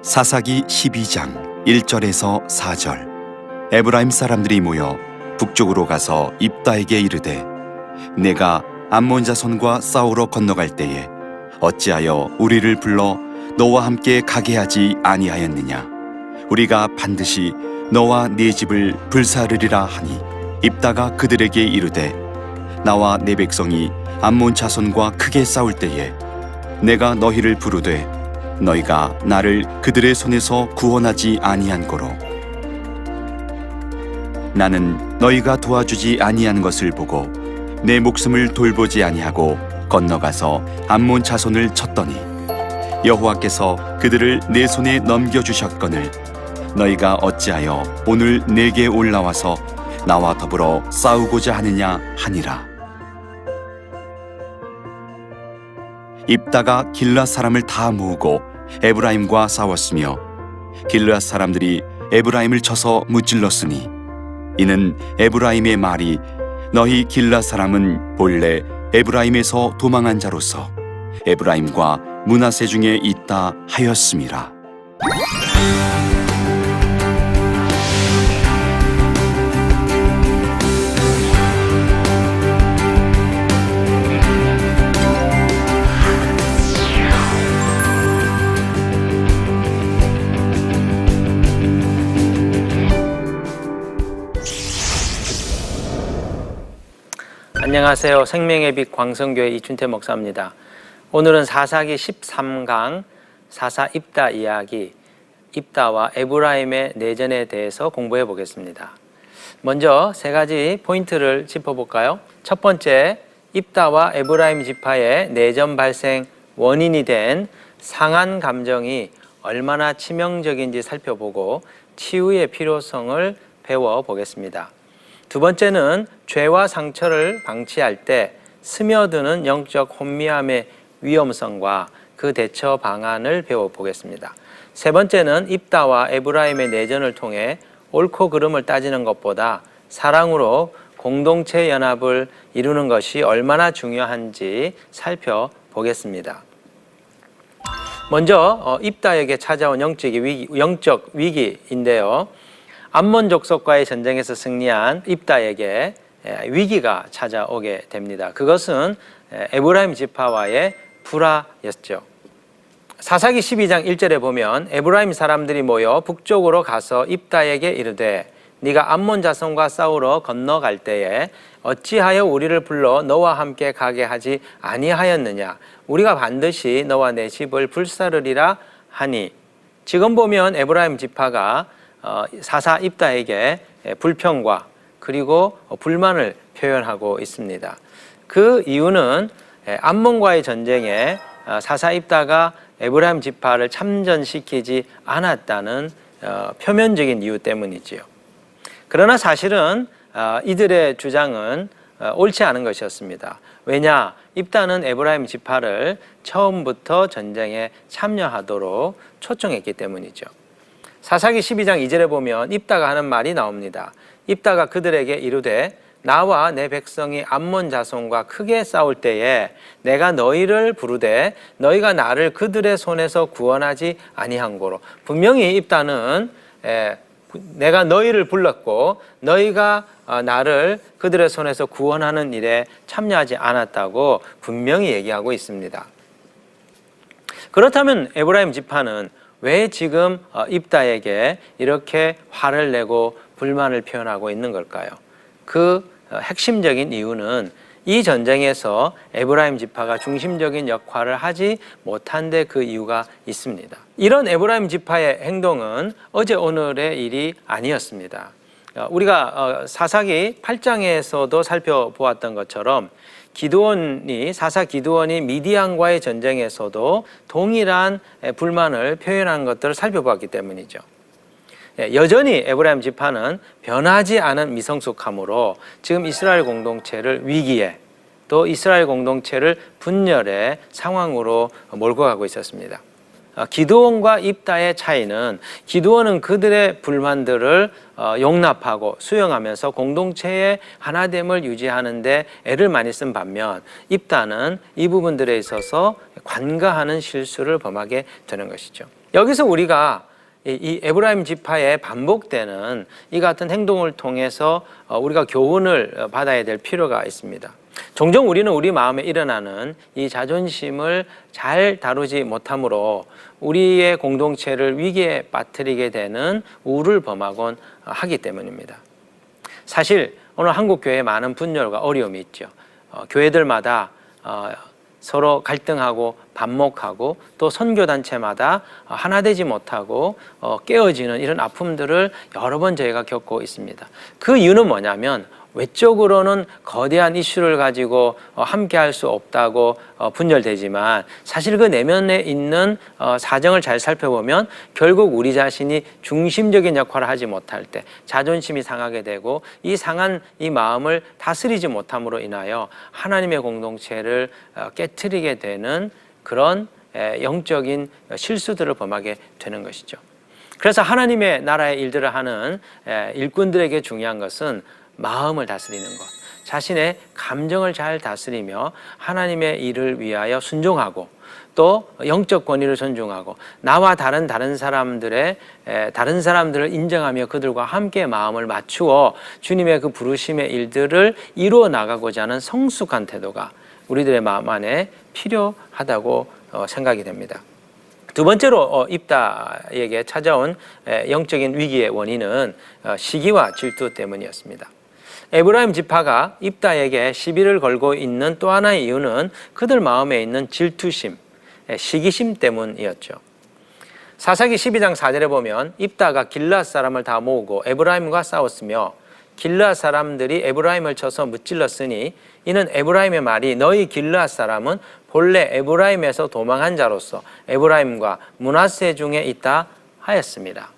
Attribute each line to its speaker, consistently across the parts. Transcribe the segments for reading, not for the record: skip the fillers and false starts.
Speaker 1: 사사기 12장 1절에서 4절. 에브라임 사람들이 모여 북쪽으로 가서 입다에게 이르되, 내가 암몬 자손과 싸우러 건너갈 때에 어찌하여 우리를 불러 너와 함께 가게 하지 아니하였느냐? 우리가 반드시 너와 네 집을 불사르리라 하니, 입다가 그들에게 이르되, 나와 내 백성이 암몬 자손과 크게 싸울 때에 내가 너희를 부르되 너희가 나를 그들의 손에서 구원하지 아니한 고로 나는 너희가 도와주지 아니한 것을 보고 내 목숨을 돌보지 아니하고 건너가서 암몬 자손을 쳤더니 여호와께서 그들을 내 손에 넘겨주셨거늘 너희가 어찌하여 오늘 내게 올라와서 나와 더불어 싸우고자 하느냐 하니라. 입다가 길앗 사람을 다 모으고 에브라임과 싸웠으며 길앗 사람들이 에브라임을 쳐서 무찔렀으니, 이는 에브라임의 말이 너희 길앗 사람은 본래 에브라임에서 도망한 자로서 에브라임과 므낫세 중에 있다 하였음이라.
Speaker 2: 안녕하세요. 생명의 빛 광성교회 이춘태 목사입니다. 오늘은 사사기 13강 사사 입다 이야기, 입다와 에브라임의 내전에 대해서 공부해 보겠습니다. 먼저 세 가지 포인트를 짚어볼까요? 첫 번째, 입다와 에브라임 지파의 내전 발생 원인이 된 상한 감정이 얼마나 치명적인지 살펴보고 치유의 필요성을 배워보겠습니다. 두 번째는 죄와 상처를 방치할 때 스며드는 영적 혼미함의 위험성과 그 대처 방안을 배워보겠습니다. 세 번째는 입다와 에브라임의 내전을 통해 옳고 그름을 따지는 것보다 사랑으로 공동체 연합을 이루는 것이 얼마나 중요한지 살펴보겠습니다. 먼저 입다에게 찾아온 영적 위기인데요. 암몬 족속과의 전쟁에서 승리한 입다에게 위기가 찾아오게 됩니다. 그것은 에브라임 지파와의 불화였죠. 사사기 12장 1절에 보면 에브라임 사람들이 모여 북쪽으로 가서 입다에게 이르되, 네가 암몬 자손과 싸우러 건너갈 때에 어찌하여 우리를 불러 너와 함께 가게 하지 아니하였느냐? 우리가 반드시 너와 내 집을 불사르리라 하니, 지금 보면 에브라임 지파가 사사 입다에게 불평과 그리고 불만을 표현하고 있습니다. 그 이유는 암몬과의 전쟁에 사사 입다가 에브라임 지파를 참전시키지 않았다는 표면적인 이유 때문이지요. 그러나 사실은 이들의 주장은 옳지 않은 것이었습니다. 왜냐? 입다는 에브라임 지파를 처음부터 전쟁에 참여하도록 초청했기 때문이죠. 사사기 12장 2절에 보면 입다가 하는 말이 나옵니다. 입다가 그들에게 이르되, 나와 내 백성이 암몬 자손과 크게 싸울 때에 내가 너희를 부르되 너희가 나를 그들의 손에서 구원하지 아니한 고로. 분명히 입다는 내가 너희를 불렀고 너희가 나를 그들의 손에서 구원하는 일에 참여하지 않았다고 분명히 얘기하고 있습니다. 그렇다면 에브라임 지파는 왜 지금 입다에게 이렇게 화를 내고 불만을 표현하고 있는 걸까요? 그 핵심적인 이유는 이 전쟁에서 에브라임 지파가 중심적인 역할을 하지 못한 데 그 이유가 있습니다. 이런 에브라임 지파의 행동은 어제 오늘의 일이 아니었습니다. 우리가 사사기 8장에서도 살펴보았던 것처럼 사사 기드온이 미디안과의 전쟁에서도 동일한 불만을 표현한 것들을 살펴보았기 때문이죠. 여전히 에브라임 지파는 변하지 않은 미성숙함으로 지금 이스라엘 공동체를 위기에, 또 이스라엘 공동체를 분열의 상황으로 몰고 가고 있었습니다. 기드온과 입다의 차이는, 기드온은 그들의 불만들을 용납하고 수용하면서 공동체의 하나됨을 유지하는 데 애를 많이 쓴 반면, 입다는 이 부분들에 있어서 관가하는 실수를 범하게 되는 것이죠. 여기서 우리가 이 에브라임 지파에 반복되는 이 같은 행동을 통해서 우리가 교훈을 받아야 될 필요가 있습니다. 종종 우리는 우리 마음에 일어나는 이 자존심을 잘 다루지 못함으로 우리의 공동체를 위기에 빠뜨리게 되는 우를 범하곤 하기 때문입니다. 사실 오늘 한국 교회에 많은 분열과 어려움이 있죠. 교회들마다 서로 갈등하고 반목하고 또 선교단체마다 하나 되지 못하고 깨어지는 이런 아픔들을 여러 번 저희가 겪고 있습니다. 그 이유는 뭐냐면 외적으로는 거대한 이슈를 가지고 함께 할 수 없다고 분열되지만 사실 그 내면에 있는 사정을 잘 살펴보면 결국 우리 자신이 중심적인 역할을 하지 못할 때 자존심이 상하게 되고 이 상한 이 마음을 다스리지 못함으로 인하여 하나님의 공동체를 깨트리게 되는 그런 영적인 실수들을 범하게 되는 것이죠. 그래서 하나님의 나라의 일들을 하는 일꾼들에게 중요한 것은 마음을 다스리는 것, 자신의 감정을 잘 다스리며 하나님의 일을 위하여 순종하고 또 영적 권위를 존중하고 나와 다른 사람들을 인정하며 그들과 함께 마음을 맞추어 주님의 그 부르심의 일들을 이루어 나가고자 하는 성숙한 태도가 우리들의 마음 안에 필요하다고 생각이 됩니다. 두 번째로 입다에게 찾아온 영적인 위기의 원인은 시기와 질투 때문이었습니다. 에브라임 지파가 입다에게 시비를 걸고 있는 또 하나의 이유는 그들 마음에 있는 질투심, 시기심 때문이었죠. 사사기 12장 4절에 보면 입다가 길르앗 사람을 다 모으고 에브라임과 싸웠으며 길르앗 사람들이 에브라임을 쳐서 무찔렀으니 이는 에브라임의 말이 너희 길르앗 사람은 본래 에브라임에서 도망한 자로서 에브라임과 므낫세 중에 있다 하였습니다.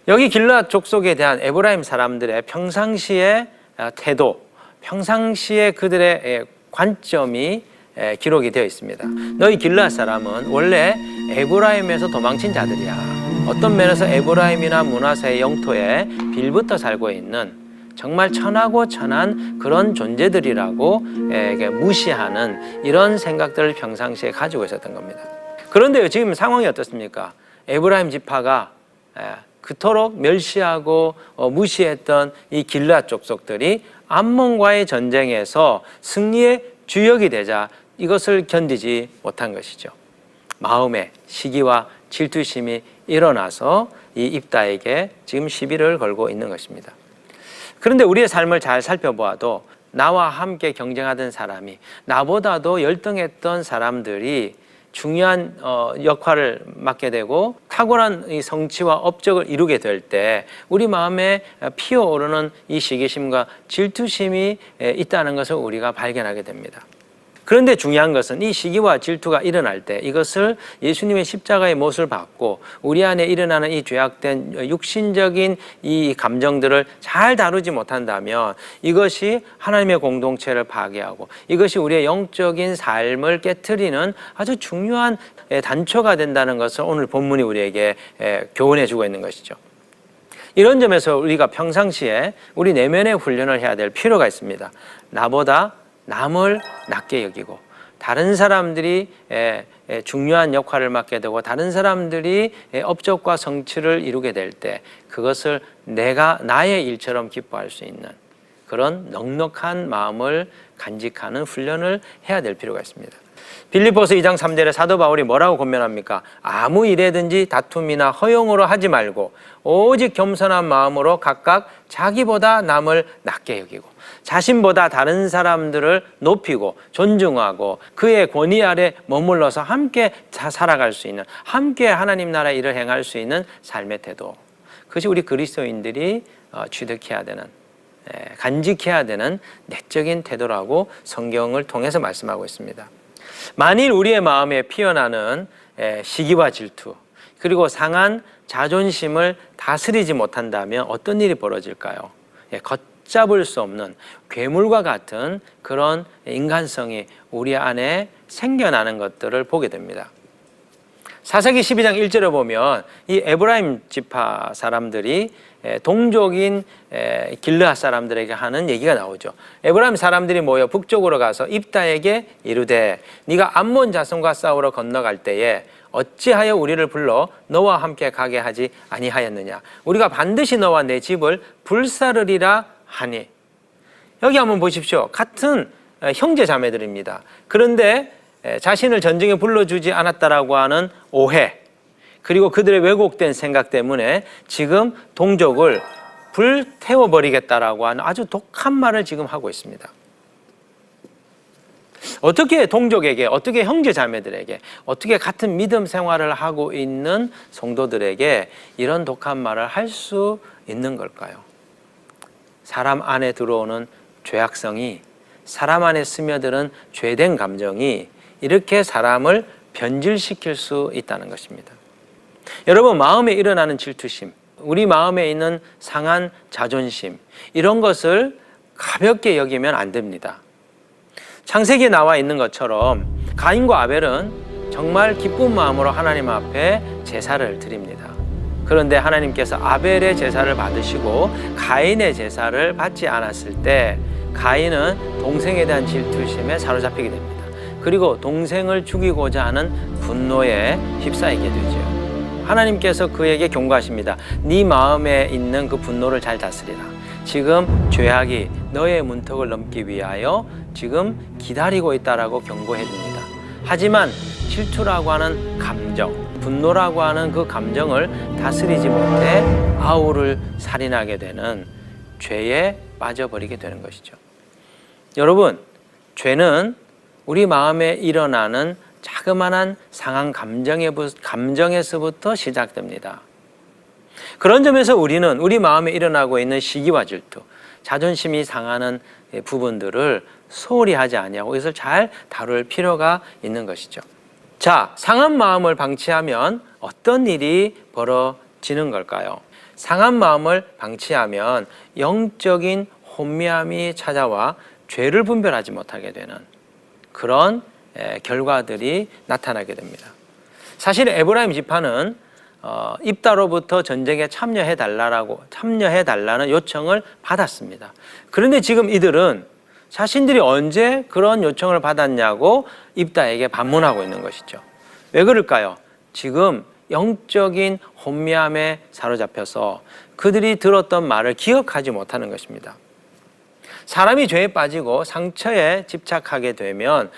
Speaker 2: 여기 길르앗 족속에 대한 에브라임 사람들의 평상시의 태도, 평상시의 그들의 관점이 기록이 되어 있습니다. 너희 길르앗 사람은 원래 에브라임에서 도망친 자들이야. 어떤 면에서 에브라임이나 므낫세의 영토에 빌붙어 살고 있는 정말 천하고 천한 그런 존재들이라고 무시하는 이런 생각들을 평상시에 가지고 있었던 겁니다. 그런데 지금 상황이 어떻습니까? 에브라임 지파가 그토록 멸시하고 무시했던 이 길르앗 족속들이 암몬과의 전쟁에서 승리의 주역이 되자 이것을 견디지 못한 것이죠. 마음에 시기와 질투심이 일어나서 이 입다에게 지금 시비를 걸고 있는 것입니다. 그런데 우리의 삶을 잘 살펴보아도 나와 함께 경쟁하던 사람이 나보다도 열등했던 사람들이 중요한 역할을 맡게 되고 탁월한 이 성취와 업적을 이루게 될 때 우리 마음에 피어오르는 이 시기심과 질투심이 있다는 것을 우리가 발견하게 됩니다. 그런데 중요한 것은 이 시기와 질투가 일어날 때 이것을 예수님의 십자가의 못을 받고 우리 안에 일어나는 이 죄악된 육신적인 이 감정들을 잘 다루지 못한다면 이것이 하나님의 공동체를 파괴하고 이것이 우리의 영적인 삶을 깨트리는 아주 중요한 단초가 된다는 것을 오늘 본문이 우리에게 교훈해 주고 있는 것이죠. 이런 점에서 우리가 평상시에 우리 내면의 훈련을 해야 될 필요가 있습니다. 나보다 남을 낮게 여기고 다른 사람들이 중요한 역할을 맡게 되고 다른 사람들이 업적과 성취를 이루게 될 때 그것을 내가 나의 일처럼 기뻐할 수 있는 그런 넉넉한 마음을 간직하는 훈련을 해야 될 필요가 있습니다. 빌립보서 2장 3절에 사도 바울이 뭐라고 권면합니까? 아무 일에든지 다툼이나 허용으로 하지 말고 오직 겸손한 마음으로 각각 자기보다 남을 낮게 여기고 자신보다 다른 사람들을 높이고 존중하고 그의 권위 아래 머물러서 함께 살아갈 수 있는 함께 하나님 나라 일을 행할 수 있는 삶의 태도, 그것이 우리 그리스도인들이 취득해야 되는 간직해야 되는 내적인 태도라고 성경을 통해서 말씀하고 있습니다. 만일 우리의 마음에 피어나는 시기와 질투 그리고 상한 자존심을 다스리지 못한다면 어떤 일이 벌어질까요? 걷잡을 수 없는 괴물과 같은 그런 인간성이 우리 안에 생겨나는 것들을 보게 됩니다. 사사기 12장 1절에 보면 이 에브라임 지파 사람들이 동족인 길르앗 사람들에게 하는 얘기가 나오죠. 에브라임 사람들이 모여 북쪽으로 가서 입다에게 이르되 네가 암몬 자손과 싸우러 건너갈 때에 어찌하여 우리를 불러 너와 함께 가게 하지 아니하였느냐. 우리가 반드시 너와 내 집을 불사르리라 하니. 여기 한번 보십시오. 같은 형제 자매들입니다. 그런데 자신을 전쟁에 불러주지 않았다라고 하는 오해, 그리고 그들의 왜곡된 생각 때문에 지금 동족을 불태워버리겠다라고 하는 아주 독한 말을 지금 하고 있습니다. 어떻게 동족에게, 어떻게 형제 자매들에게, 어떻게 같은 믿음 생활을 하고 있는 성도들에게 이런 독한 말을 할 수 있는 걸까요? 사람 안에 들어오는 죄악성이, 사람 안에 스며드는 죄된 감정이 이렇게 사람을 변질시킬 수 있다는 것입니다. 여러분, 마음에 일어나는 질투심, 우리 마음에 있는 상한 자존심, 이런 것을 가볍게 여기면 안 됩니다. 창세기에 나와 있는 것처럼 가인과 아벨은 정말 기쁜 마음으로 하나님 앞에 제사를 드립니다. 그런데 하나님께서 아벨의 제사를 받으시고 가인의 제사를 받지 않았을 때 가인은 동생에 대한 질투심에 사로잡히게 됩니다. 그리고 동생을 죽이고자 하는 분노에 휩싸이게 되죠. 하나님께서 그에게 경고하십니다. 네 마음에 있는 그 분노를 잘 다스리라. 지금 죄악이 너의 문턱을 넘기 위하여 지금 기다리고 있다라고 경고해 줍니다. 하지만 질투라고 하는 감정, 분노라고 하는 그 감정을 다스리지 못해 아우를 살인하게 되는 죄에 빠져버리게 되는 것이죠. 여러분, 죄는 우리 마음에 일어나는 자그마한 상한 감정에서부터 시작됩니다. 그런 점에서 우리는 우리 마음에 일어나고 있는 시기와 질투, 자존심이 상하는 부분들을 소홀히 하지 아니하고 이것을 잘 다룰 필요가 있는 것이죠. 자, 상한 마음을 방치하면 어떤 일이 벌어지는 걸까요? 상한 마음을 방치하면 영적인 혼미함이 찾아와 죄를 분별하지 못하게 되는 그런 결과들이 나타나게 됩니다. 사실 에브라임 지파는 입다로부터 전쟁에 참여해달라는 요청을 받았습니다. 그런데 지금 이들은 자신들이 언제 그런 요청을 받았냐고 입다에게 반문하고 있는 것이죠. 왜 그럴까요? 지금 영적인 혼미함에 사로잡혀서 그들이 들었던 말을 기억하지 못하는 것입니다. 사람이 죄에 빠지고 상처에 집착하게 되면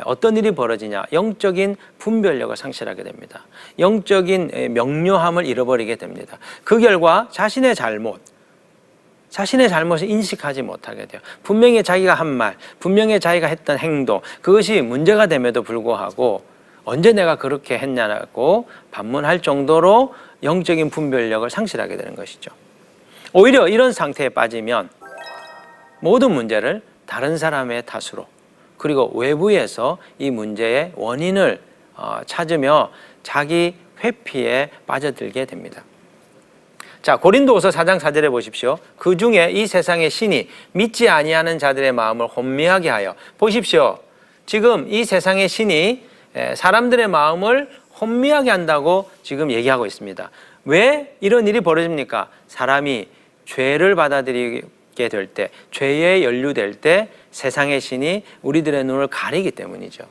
Speaker 2: 어떤 일이 벌어지냐? 영적인 분별력을 상실하게 됩니다. 영적인 명료함을 잃어버리게 됩니다. 그 결과 자신의 잘못을 인식하지 못하게 돼요. 분명히 자기가 한 말, 분명히 자기가 했던 행동, 그것이 문제가 됨에도 불구하고 언제 내가 그렇게 했냐고 반문할 정도로 영적인 분별력을 상실하게 되는 것이죠. 오히려 이런 상태에 빠지면 모든 문제를 다른 사람의 탓으로, 그리고 외부에서 이 문제의 원인을 찾으며 자기 회피에 빠져들게 됩니다. 자, 고린도후서 4장 4절에 보십시오. 그 중에 이 세상의 신이 믿지 아니하는 자들의 마음을 혼미하게 하여, 보십시오. 지금 이 세상의 신이 사람들의 마음을 혼미하게 한다고 지금 얘기하고 있습니다. 왜 이런 일이 벌어집니까? 사람이 죄를 받아들이게 될 때, 죄에 연루될 때 세상의 신이 우리들의 눈을 가리기 때문이죠.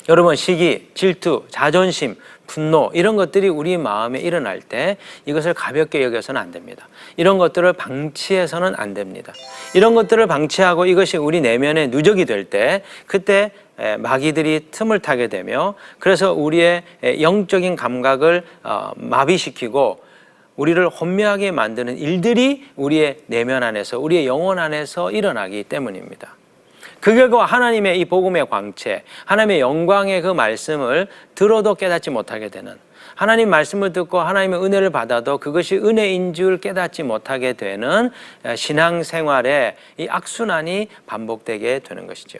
Speaker 2: 여러분, 시기, 질투, 자존심, 분노, 이런 것들이 우리 마음에 일어날 때 이것을 가볍게 여겨서는 안 됩니다. 이런 것들을 방치해서는 안 됩니다. 이런 것들을 방치하고 이것이 우리 내면에 누적이 될 때 그때 마귀들이 틈을 타게 되며, 그래서 우리의 영적인 감각을 마비시키고 우리를 혼미하게 만드는 일들이 우리의 내면 안에서, 우리의 영혼 안에서 일어나기 때문입니다. 그 결과 하나님의 이 복음의 광채, 하나님의 영광의 그 말씀을 들어도 깨닫지 못하게 되는, 하나님 말씀을 듣고 하나님의 은혜를 받아도 그것이 은혜인 줄 깨닫지 못하게 되는 신앙생활에 이 악순환이 반복되게 되는 것이죠.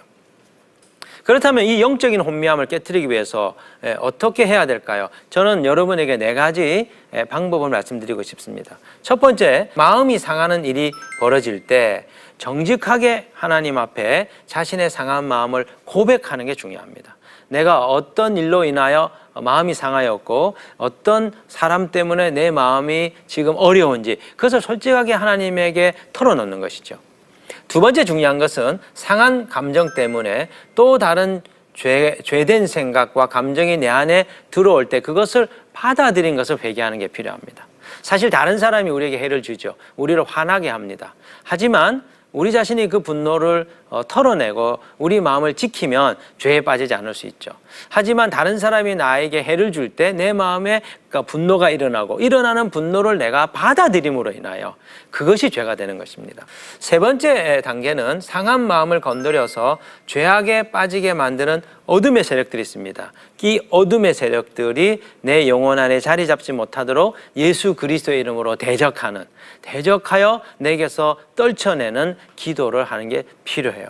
Speaker 2: 그렇다면 이 영적인 혼미함을 깨트리기 위해서 어떻게 해야 될까요? 저는 여러분에게 4가지 방법을 말씀드리고 싶습니다. 첫 번째, 마음이 상하는 일이 벌어질 때 정직하게 하나님 앞에 자신의 상한 마음을 고백하는 게 중요합니다. 내가 어떤 일로 인하여 마음이 상하였고 어떤 사람 때문에 내 마음이 지금 어려운지 그것을 솔직하게 하나님에게 털어놓는 것이죠. 두 번째 중요한 것은 상한 감정 때문에 또 다른 죄된 생각과 감정이 내 안에 들어올 때 그것을 받아들인 것을 회개하는 게 필요합니다. 사실 다른 사람이 우리에게 해를 주죠. 우리를 화나게 합니다. 하지만 우리 자신이 그 분노를 털어내고 우리 마음을 지키면 죄에 빠지지 않을 수 있죠. 하지만 다른 사람이 나에게 해를 줄 때 내 마음에 분노가 일어나고 일어나는 분노를 내가 받아들임으로 인하여 그것이 죄가 되는 것입니다. 세 번째 단계는 상한 마음을 건드려서 죄악에 빠지게 만드는 어둠의 세력들이 있습니다. 이 어둠의 세력들이 내 영혼 안에 자리 잡지 못하도록 예수 그리스도의 이름으로 대적하여 내게서 떨쳐내는 기도를 하는 게 필요해요.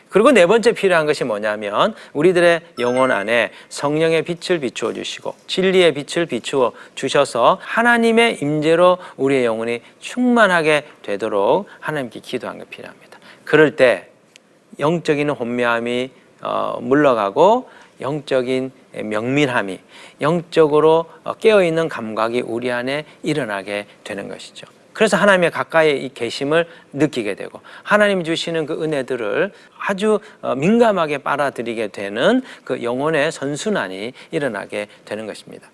Speaker 2: 그리고 네 번째 필요한 것이 뭐냐면 우리들의 영혼 안에 성령의 빛을 비추어 주시고 진리의 빛을 비추어 주셔서 하나님의 임재로 우리의 영혼이 충만하게 되도록 하나님께 기도하는 게 필요합니다. 그럴 때 영적인 혼미함이 물러가고 영적인 명민함이, 영적으로 깨어있는 감각이 우리 안에 일어나게 되는 것이죠. 그래서 하나님의 가까이 이 계심을 느끼게 되고 하나님 주시는 그 은혜들을 아주 민감하게 빨아들이게 되는 그 영혼의 선순환이 일어나게 되는 것입니다.